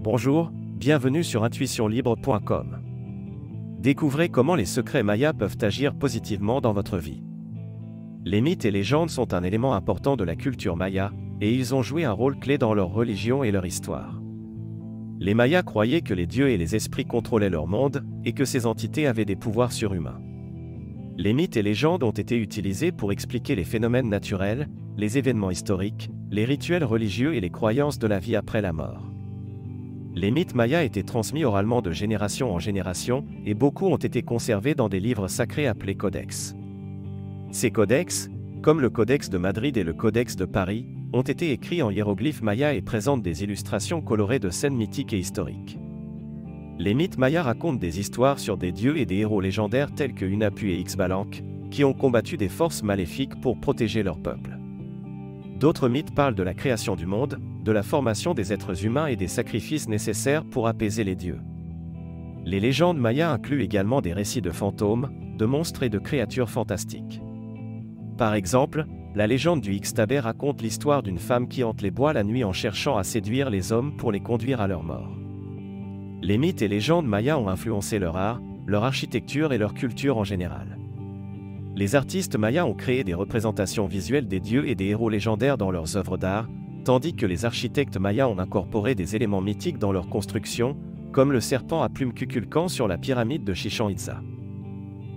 Bonjour, bienvenue sur intuitionlibre.com. Découvrez comment les secrets mayas peuvent agir positivement dans votre vie. Les mythes et légendes sont un élément important de la culture maya, et ils ont joué un rôle clé dans leur religion et leur histoire. Les Mayas croyaient que les dieux et les esprits contrôlaient leur monde, et que ces entités avaient des pouvoirs surhumains. Les mythes et légendes ont été utilisés pour expliquer les phénomènes naturels, les événements historiques, les rituels religieux et les croyances de la vie après la mort. Les mythes mayas étaient transmis oralement de génération en génération, et beaucoup ont été conservés dans des livres sacrés appelés codex. Ces codex, comme le Codex de Madrid et le Codex de Paris, ont été écrits en hiéroglyphes mayas et présentent des illustrations colorées de scènes mythiques et historiques. Les mythes mayas racontent des histoires sur des dieux et des héros légendaires tels que Hunahpu et Xbalanque, qui ont combattu des forces maléfiques pour protéger leur peuple. D'autres mythes parlent de la création du monde, de la formation des êtres humains et des sacrifices nécessaires pour apaiser les dieux. Les légendes mayas incluent également des récits de fantômes, de monstres et de créatures fantastiques. Par exemple, la légende du Ixtabé raconte l'histoire d'une femme qui hante les bois la nuit en cherchant à séduire les hommes pour les conduire à leur mort. Les mythes et légendes mayas ont influencé leur art, leur architecture et leur culture en général. Les artistes mayas ont créé des représentations visuelles des dieux et des héros légendaires dans leurs œuvres d'art, tandis que les architectes mayas ont incorporé des éléments mythiques dans leur construction, comme le serpent à plumes Kukulkan sur la pyramide de Chichén Itzá.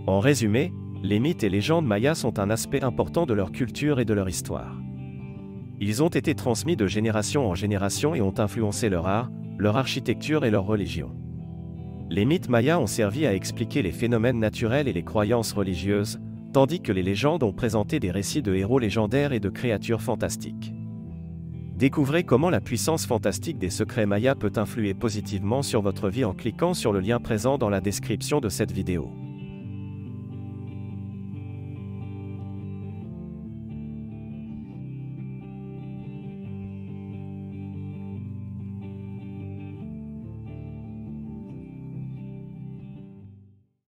En résumé, les mythes et légendes mayas sont un aspect important de leur culture et de leur histoire. Ils ont été transmis de génération en génération et ont influencé leur art, leur architecture et leur religion. Les mythes mayas ont servi à expliquer les phénomènes naturels et les croyances religieuses, tandis que les légendes ont présenté des récits de héros légendaires et de créatures fantastiques. Découvrez comment la puissance fantastique des secrets mayas peut influer positivement sur votre vie en cliquant sur le lien présent dans la description de cette vidéo.